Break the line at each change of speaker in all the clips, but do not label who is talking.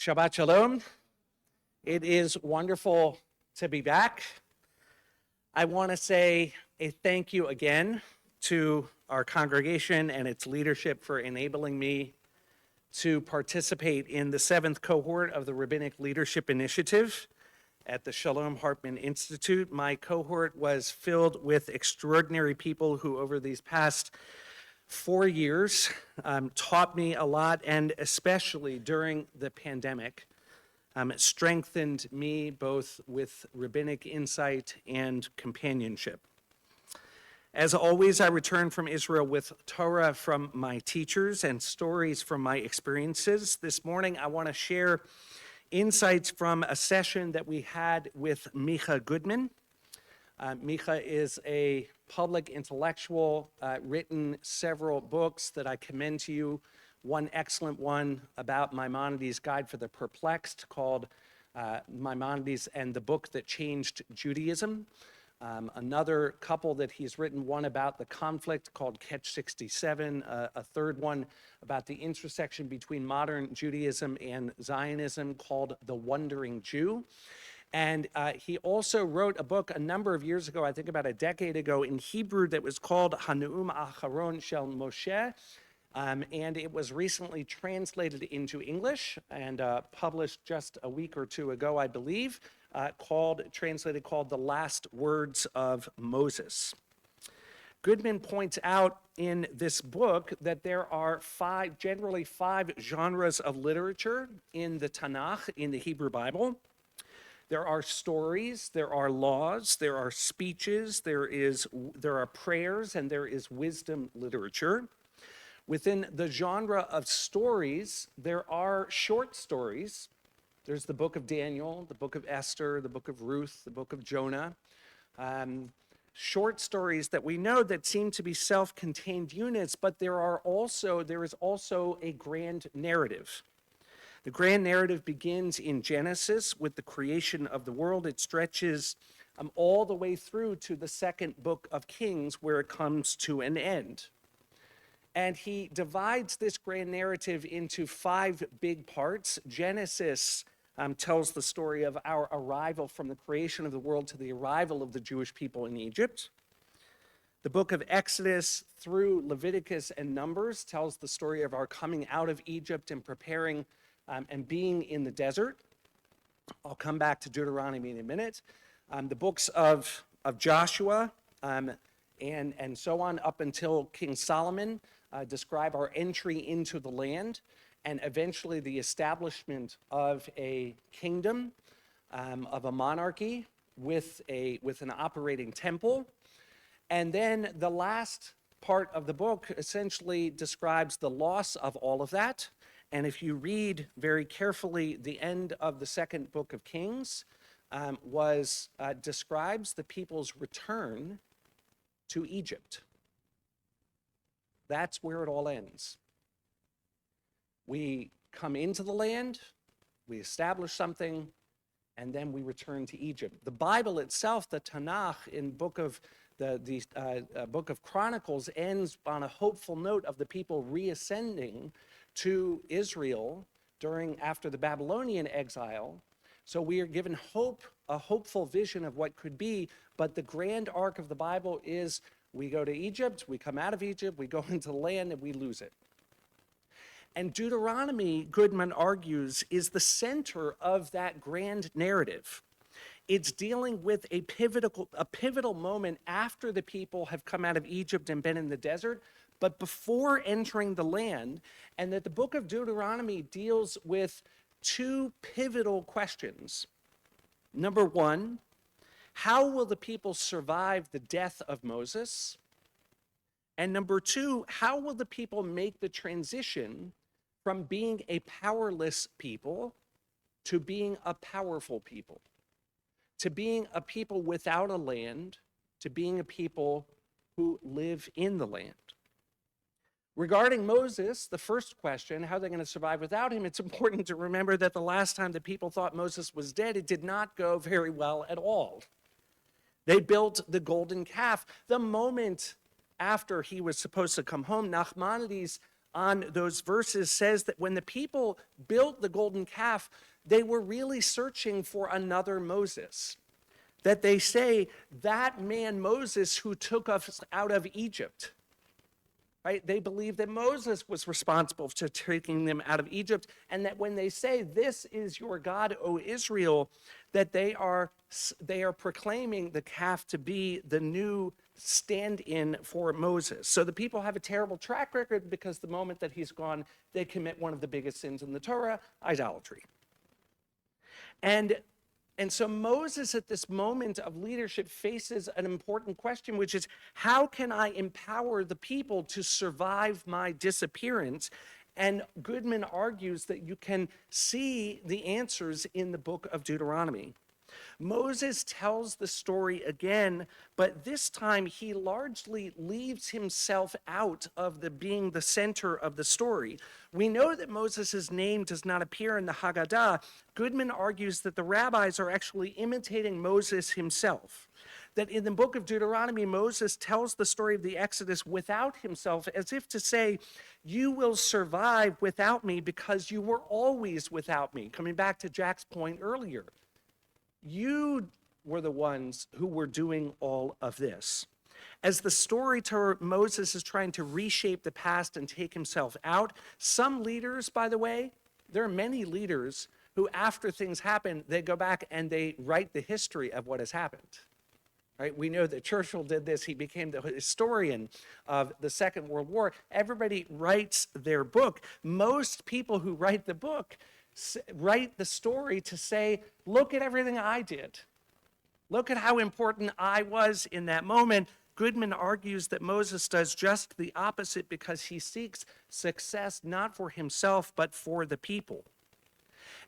Shabbat Shalom. It is wonderful to be back. I want to say a thank you again to our congregation and its leadership for enabling me to participate in the 7th cohort of the Rabbinic Leadership Initiative at the Shalom Hartman Institute. My cohort was filled with extraordinary people who over these past 4 years taught me a lot, and especially during the pandemic, strengthened me both with rabbinic insight and companionship. As always, I return from Israel with Torah from my teachers and stories from my experiences. This morning, I want to share insights from a session that we had with Micha Goodman. Micha is a public intellectual, written several books that I commend to you. One excellent one about Maimonides' Guide for the Perplexed called Maimonides and the Book That Changed Judaism. Another couple that he's written, one about the conflict called Catch 67, a third one about the intersection between modern Judaism and Zionism called The Wandering Jew. And he also wrote a book a number of years ago, I think about a decade ago, in Hebrew that was called Hanu'um Acharon Shel Moshe. And it was recently translated into English and published just a week or two ago, I believe, called The Last Words of Moses. Goodman points out in this book that there are generally five genres of literature in the Tanakh, in the Hebrew Bible. There are stories, there are laws, there are speeches, there are prayers, and there is wisdom literature. Within the genre of stories, there are short stories. There's the book of Daniel, the book of Esther, the book of Ruth, the book of Jonah. Short stories that we know that seem to be self-contained units, but there is also a grand narrative. The grand narrative begins in Genesis with the creation of the world. It stretches all the way through to the second book of Kings, where it comes to an end. And he divides this grand narrative into five big parts. Genesis tells the story of our arrival from the creation of the world to the arrival of the Jewish people in Egypt. The book of Exodus through Leviticus and Numbers tells the story of our coming out of Egypt and preparing and being in the desert. I'll come back to Deuteronomy in a minute. The books of Joshua and so on up until King Solomon describe our entry into the land and eventually the establishment of a kingdom, of a monarchy with an operating temple. And then the last part of the book essentially describes the loss of all of that. And if you read very carefully, the end of the second book of Kings describes the people's return to Egypt. That's where it all ends. We come into the land, we establish something, and then we return to Egypt. The Bible itself, the Tanakh in book of Chronicles, ends on a hopeful note of the people reascending to Israel after the Babylonian exile. So we are given hope, a hopeful vision of what could be, but the grand arc of the Bible is we go to Egypt, we come out of Egypt, we go into the land, and we lose it. And Deuteronomy, Goodman argues, is the center of that grand narrative. It's dealing with a pivotal moment after the people have come out of Egypt and been in the desert, but before entering the land, and that the book of Deuteronomy deals with two pivotal questions. Number one, how will the people survive the death of Moses? And number two, how will the people make the transition from being a powerless people to being a powerful people, to being a people without a land, to being a people who live in the land? Regarding Moses, the first question, how are they going to survive without him? It's important to remember that the last time the people thought Moses was dead, it did not go very well at all. They built the golden calf. The moment after he was supposed to come home, Nachmanides on those verses says that when the people built the golden calf, they were really searching for another Moses. That they say, that man Moses who took us out of Egypt, right? They believe that Moses was responsible for taking them out of Egypt, and that when they say, this is your God, O Israel, that they are proclaiming the calf to be the new stand-in for Moses. So the people have a terrible track record because the moment that he's gone, they commit one of the biggest sins in the Torah, idolatry. And so Moses at this moment of leadership faces an important question, which is, how can I empower the people to survive my disappearance? And Goodman argues that you can see the answers in the book of Deuteronomy. Moses tells the story again, but this time he largely leaves himself out of being the center of the story. We know that Moses' name does not appear in the Haggadah. Goodman argues that the rabbis are actually imitating Moses himself. That in the book of Deuteronomy, Moses tells the story of the Exodus without himself, as if to say, you will survive without me because you were always without me. Coming back to Jack's point earlier. You were the ones who were doing all of this. As the storyteller, Moses is trying to reshape the past and take himself out. Some leaders, by the way, there are many leaders who, after things happen, they go back and they write the history of what has happened. Right? We know that Churchill did this. He became the historian of the Second World War. Everybody writes their book. Most people who write the book write the story to say, look at everything I did. Look at how important I was in that moment. Goodman argues that Moses does just the opposite because he seeks success not for himself, but for the people.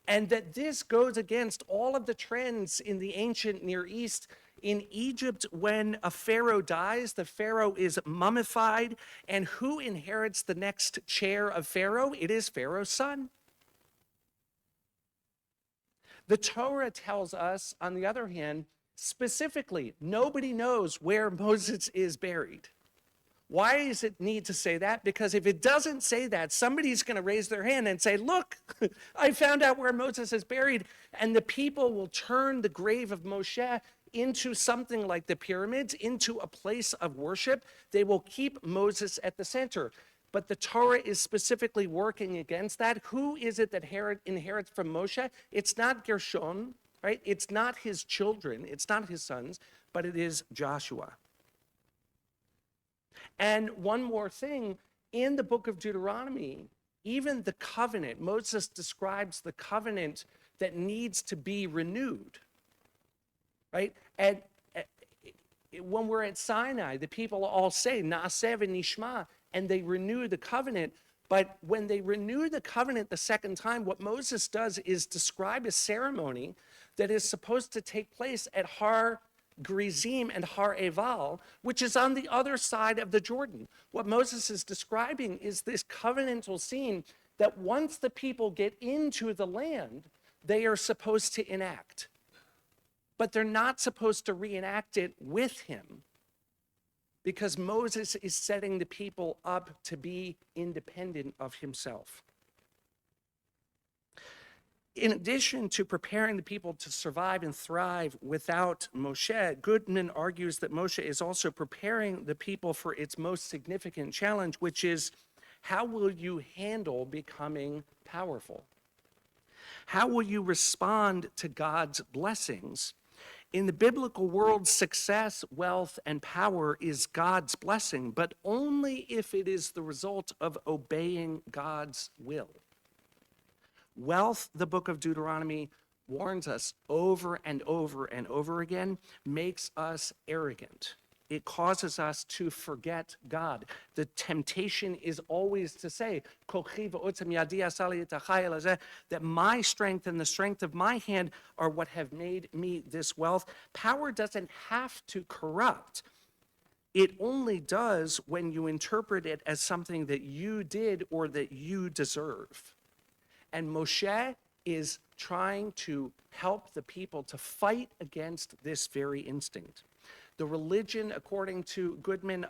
And that this goes against all of the trends in the ancient Near East. In Egypt, when a pharaoh dies, the pharaoh is mummified. And who inherits the next chair of pharaoh? It is Pharaoh's son. The Torah tells us, on the other hand, specifically, nobody knows where Moses is buried. Why does it need to say that? Because if it doesn't say that, somebody's going to raise their hand and say, look, I found out where Moses is buried. And the people will turn the grave of Moshe into something like the pyramids, into a place of worship. They will keep Moses at the center. But the Torah is specifically working against that. Who is it that inherits from Moshe? It's not Gershon, right? It's not his children. It's not his sons, but it is Joshua. And one more thing, in the book of Deuteronomy, even the covenant, Moses describes the covenant that needs to be renewed, right? And when we're at Sinai, the people all say, Na'aseh v'nishma, and they renew the covenant. But when they renew the covenant the second time, what Moses does is describe a ceremony that is supposed to take place at Har Gerizim and Har Eval, which is on the other side of the Jordan. What Moses is describing is this covenantal scene that once the people get into the land, they are supposed to enact. But they're not supposed to reenact it with him, because Moses is setting the people up to be independent of himself. In addition to preparing the people to survive and thrive without Moshe, Goodman argues that Moshe is also preparing the people for its most significant challenge, which is, how will you handle becoming powerful? How will you respond to God's blessings? In the biblical world, success, wealth, and power is God's blessing, but only if it is the result of obeying God's will. Wealth, the book of Deuteronomy warns us over and over and over again, makes us arrogant. It causes us to forget God. The temptation is always to say, that my strength and the strength of my hand are what have made me this wealth. Power doesn't have to corrupt. It only does when you interpret it as something that you did or that you deserve. And Moshe is trying to help the people to fight against this very instinct. The religion, according to Goodman,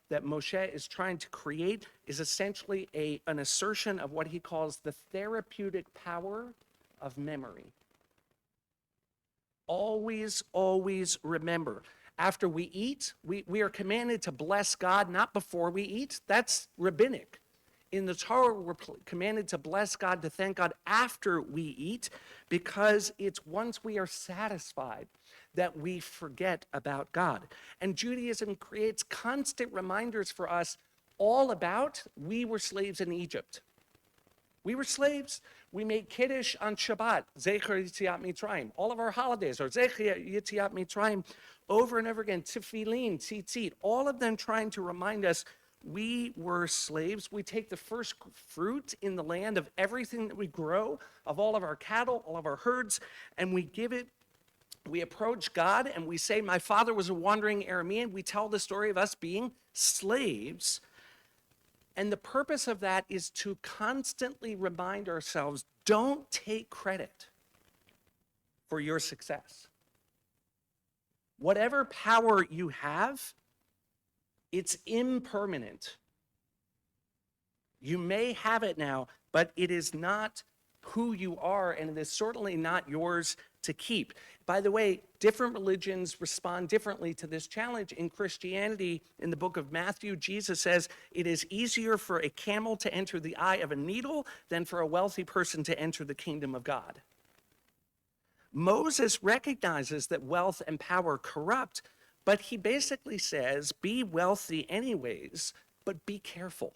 that Moshe is trying to create is essentially an assertion of what he calls the therapeutic power of memory. Always, always remember. After we eat, we are commanded to bless God, not before we eat. That's rabbinic. In the Torah, we're commanded to bless God, to thank God after we eat, because it's once we are satisfied that we forget about God. And Judaism creates constant reminders for us all about we were slaves in Egypt. We were slaves. We made Kiddush on Shabbat, Zecher Yetziat Mitzrayim. All of our holidays are Zecher Yetziat Mitzrayim over and over again. Tefillin, tzitzit, all of them trying to remind us we were slaves. We take the first fruit in the land of everything that we grow, of all of our cattle, all of our herds, and we give it. We approach God and we say, my father was a wandering Aramean. We tell the story of us being slaves. And the purpose of that is to constantly remind ourselves, don't take credit for your success. Whatever power you have, it's impermanent. You may have it now, but it is not who you are, and it is certainly not yours to keep. By the way, different religions respond differently to this challenge. In Christianity, in the book of Matthew, Jesus says, it is easier for a camel to enter the eye of a needle than for a wealthy person to enter the kingdom of God. Moses recognizes that wealth and power corrupt, but he basically says, be wealthy anyways, but be careful.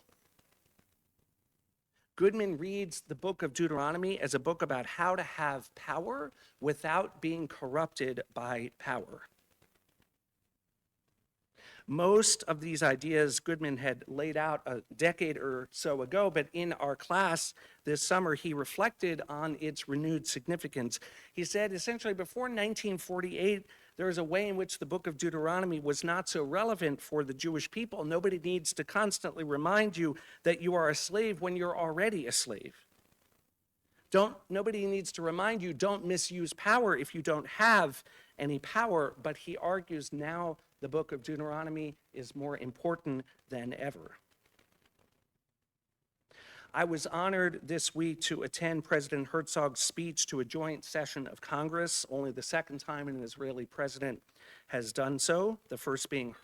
Goodman reads the book of Deuteronomy as a book about how to have power without being corrupted by power. Most of these ideas Goodman had laid out a decade or so ago, but in our class this summer, he reflected on its renewed significance. He said, essentially, before 1948, there is a way in which the book of Deuteronomy was not so relevant for the Jewish people. Nobody needs to constantly remind you that you are a slave when you're already a slave. Nobody needs to remind you, don't misuse power if you don't have any power. But he argues now the book of Deuteronomy is more important than ever. I was honored this week to attend President Herzog's speech to a joint session of Congress, only the second time an Israeli president has done so, the first being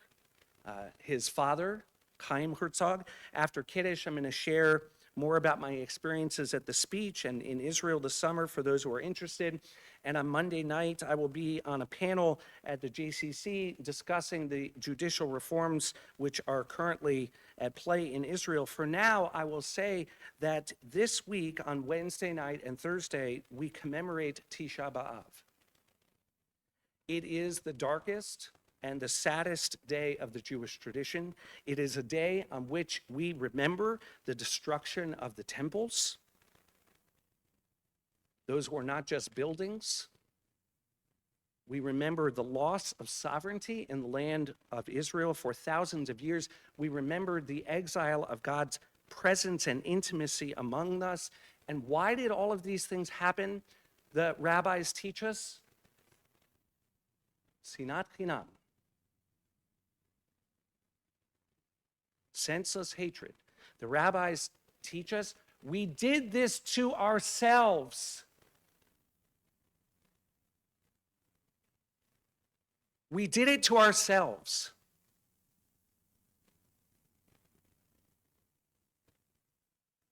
his father, Chaim Herzog. After Kiddush, I'm going to share more about my experiences at the speech and in Israel this summer for those who are interested. And on Monday night, I will be on a panel at the JCC discussing the judicial reforms which are currently at play in Israel. For now, I will say that this week on Wednesday night and Thursday, we commemorate Tisha B'Av. It is the darkest and the saddest day of the Jewish tradition. It is a day on which we remember the destruction of the temples. Those were not just buildings. We remember the loss of sovereignty in the land of Israel for thousands of years. We remember the exile of God's presence and intimacy among us. And why did all of these things happen? The rabbis teach us, sinat chinam, senseless hatred. The rabbis teach us, we did this to ourselves. We did it to ourselves.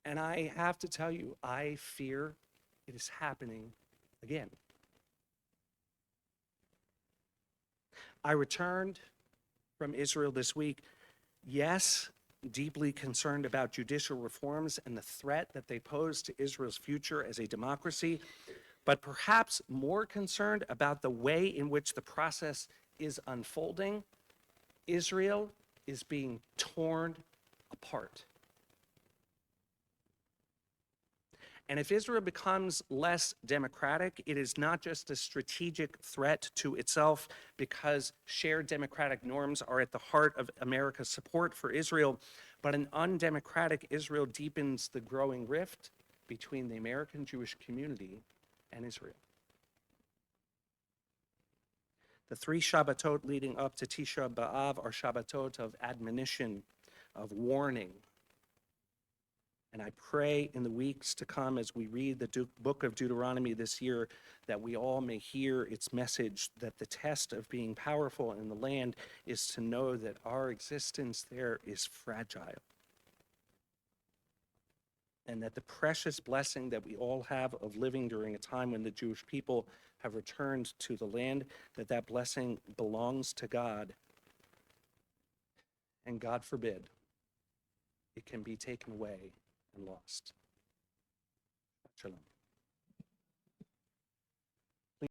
And I have to tell you, I fear it is happening again. I returned from Israel this week, yes, deeply concerned about judicial reforms and the threat that they pose to Israel's future as a democracy, but perhaps more concerned about the way in which the process is unfolding. Israel is being torn apart. And if Israel becomes less democratic, it is not just a strategic threat to itself because shared democratic norms are at the heart of America's support for Israel, but an undemocratic Israel deepens the growing rift between the American Jewish community and Israel. The 3 Shabbatot leading up to Tisha B'Av are Shabbatot of admonition, of warning. And I pray in the weeks to come as we read the book of Deuteronomy this year that we all may hear its message that the test of being powerful in the land is to know that our existence there is fragile. And that the precious blessing that we all have of living during a time when the Jewish people have returned to the land, that blessing belongs to God. And God forbid, it can be taken away and lost. Shalom.